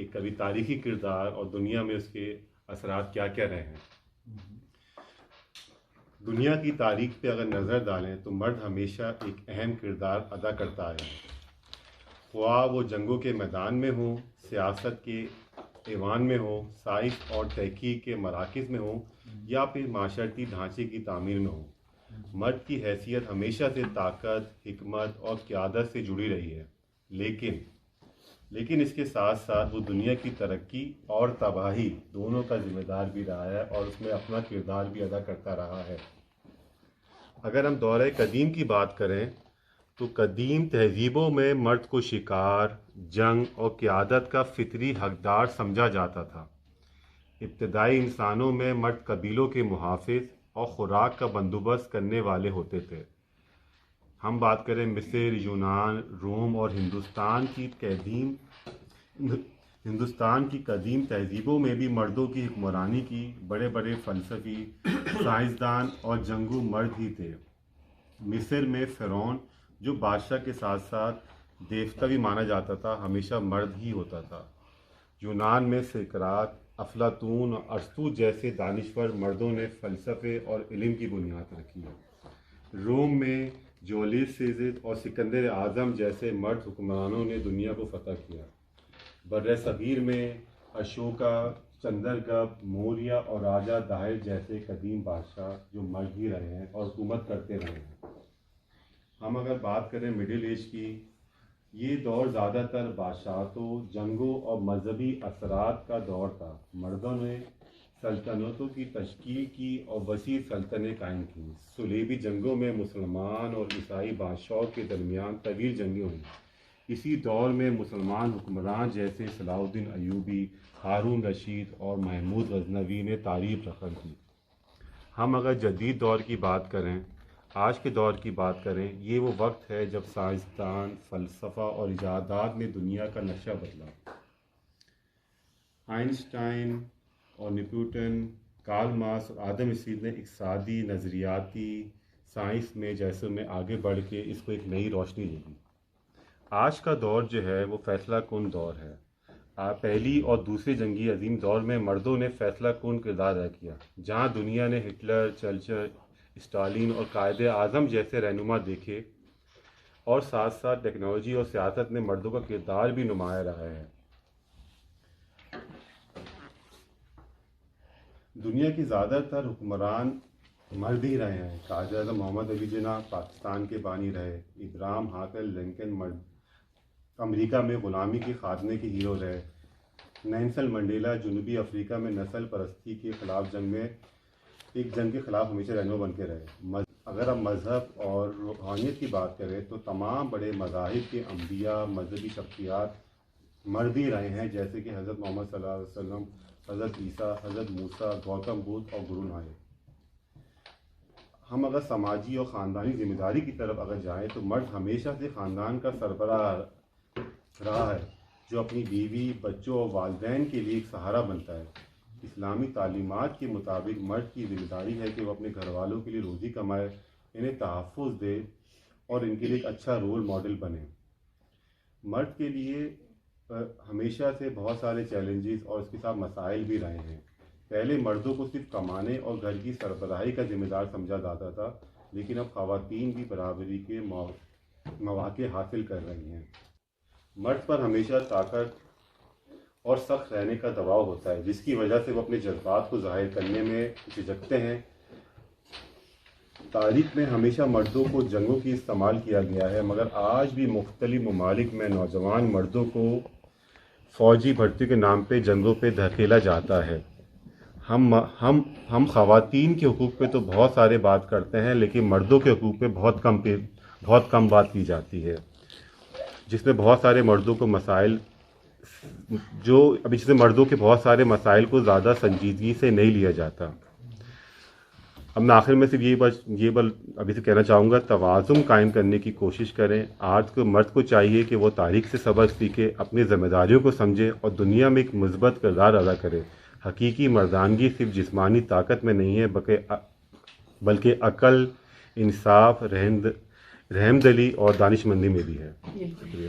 ایک کبھی تاریخی کردار اور دنیا میں اس کے اثرات کیا کیا رہے ہیں۔ دنیا کی تاریخ پہ اگر نظر ڈالیں تو مرد ہمیشہ ایک اہم کردار ادا کرتا ہے، خواہ وہ جنگوں کے میدان میں ہوں، سیاست کے ایوان میں ہوں، سائنس اور تحقیق کے مراکز میں ہوں، یا پھر معاشرتی ڈھانچے کی تعمیر میں ہوں۔ مرد کی حیثیت ہمیشہ سے طاقت، حکمت اور قیادت سے جڑی رہی ہے، لیکن اس کے ساتھ ساتھ وہ دنیا کی ترقی اور تباہی دونوں کا ذمہ دار بھی رہا ہے اور اس میں اپنا کردار بھی ادا کرتا رہا ہے۔ اگر ہم دورہ قدیم کی بات کریں تو قدیم تہذیبوں میں مرد کو شکار، جنگ اور قیادت کا فطری حقدار سمجھا جاتا تھا۔ ابتدائی انسانوں میں مرد قبیلوں کے محافظ اور خوراک کا بندوبست کرنے والے ہوتے تھے۔ ہم بات کریں مصر، یونان، روم اور ہندوستان کی قدیم تہذیبوں میں بھی مردوں کی حکمرانی کی بڑے بڑے فلسفی، سائنسدان اور جنگجو مرد ہی تھے۔ مصر میں فرعون، جو بادشاہ کے ساتھ ساتھ دیوتا بھی مانا جاتا تھا، ہمیشہ مرد ہی ہوتا تھا۔ یونان میں سقراط، افلاطون اور ارسطو جیسے دانشور مردوں نے فلسفے اور علم کی بنیاد رکھی ہے۔ روم میں جولیس سیزر اور سکندر اعظم جیسے مرد حکمرانوں نے دنیا کو فتح کیا۔ بر صغیر میں اشوکا، چندرگپت، موریہ اور راجہ داہر جیسے قدیم بادشاہ جو مرد ہی رہے ہیں اور حکومت کرتے رہے ہیں۔ ہم اگر بات کریں مڈل ایج کی، یہ دور زیادہ تر بادشاہتوں، جنگوں اور مذہبی اثرات کا دور تھا۔ مردوں نے سلطنتوں کی تشکیل کی اور وسیع سلطنتیں قائم کی۔ صلیبی جنگوں میں مسلمان اور عیسائی بادشاہوں کے درمیان طویل جنگیں ہوئیں۔ اسی دور میں مسلمان حکمران جیسے صلاح الدین ایوبی، ہارون رشید اور محمود غزنوی نے تعریف رقم کی۔ ہم اگر جدید دور کی بات کریں، آج کے دور کی بات کریں، یہ وہ وقت ہے جب سائنسدان، فلسفہ اور ایجادات نے دنیا کا نقشہ بدلا۔ آئنسٹائن اور نیوٹن، کارل مارکس اور آدم اسمتھ نے اقتصادی، نظریاتی سائنس میں جیسے میں آگے بڑھ کے اس کو ایک نئی روشنی دے دی۔ آج کا دور جو ہے وہ فیصلہ کن دور ہے۔ پہلی اور دوسری جنگی عظیم دور میں مردوں نے فیصلہ کن کردار ادا کیا، جہاں دنیا نے ہٹلر، چرچل، اسٹالین اور قائد اعظم جیسے رہنما دیکھے، اور ساتھ ساتھ ٹیکنالوجی اور سیاست میں مردوں کا کردار بھی نمایاں رہا ہے۔ دنیا کی زیادہ تر حکمران مرد ہی رہے ہیں۔ قائد اعظم محمد علی جناح پاکستان کے بانی رہے، ابراہم لنکن امریکہ میں غلامی کے خاتمے کے ہیرو رہے، نیلسن منڈیلا جنوبی افریقہ میں نسل پرستی کے خلاف جنگ کے خلاف ہمیشہ رہنما بن کے رہے۔ اگر ہم مذہب اور روحانیت کی بات کریں تو تمام بڑے مذاہب کے انبیاء، مذہبی شخصیات مرد ہی رہے ہیں، جیسے کہ حضرت محمد صلی اللہ علیہ وسلم، حضرت عیسیٰ، حضرت موسیٰ، گوتم بدھ اور گرو نانک۔ ہم اگر سماجی اور خاندانی ذمہ داری کی طرف اگر جائیں تو مرد ہمیشہ سے خاندان کا سربراہ رہا ہے، جو اپنی بیوی، بچوں اور والدین کے لیے ایک سہارا بنتا ہے۔ اسلامی تعلیمات کے مطابق مرد کی ذمہ داری ہے کہ وہ اپنے گھر والوں کے لیے روزی کمائے، انہیں تحفظ دے اور ان کے لیے ایک اچھا رول ماڈل بنے۔ مرد کے لیے ہمیشہ سے بہت سارے چیلنجز اور اس کے ساتھ مسائل بھی رہے ہیں۔ پہلے مردوں کو صرف کمانے اور گھر کی سربراہی کا ذمہ دار سمجھا جاتا تھا، لیکن اب خواتین بھی برابری کے مواقع حاصل کر رہی ہیں۔ مرد پر ہمیشہ طاقت اور سخت رہنے کا دباؤ ہوتا ہے، جس کی وجہ سے وہ اپنے جذبات کو ظاہر کرنے میں جھجکتے ہیں۔ تاریخ میں ہمیشہ مردوں کو جنگوں کی استعمال کیا گیا ہے، مگر آج بھی مختلف ممالک میں نوجوان مردوں کو فوجی بھرتی کے نام پہ جنگوں پہ دھکیلا جاتا ہے۔ ہم خواتین کے حقوق پہ تو بہت سارے بات کرتے ہیں، لیکن مردوں کے حقوق پہ بہت کم بات کی جاتی ہے، جس میں بہت سارے مردوں کو بہت سارے مسائل کو زیادہ سنجیدگی سے نہیں لیا جاتا۔ اب میں آخر میں صرف یہ ابھی سے کہنا چاہوں گا، توازن قائم کرنے کی کوشش کریں۔ آج کو مرد کو چاہیے کہ وہ تاریخ سے سبق سیکھے، اپنی ذمہ داریوں کو سمجھے اور دنیا میں ایک مثبت کردار ادا کرے۔ حقیقی مردانگی صرف جسمانی طاقت میں نہیں ہے، بلکہ عقل، انصاف، رحمدلی اور دانشمندی میں بھی ہے۔ شکریہ۔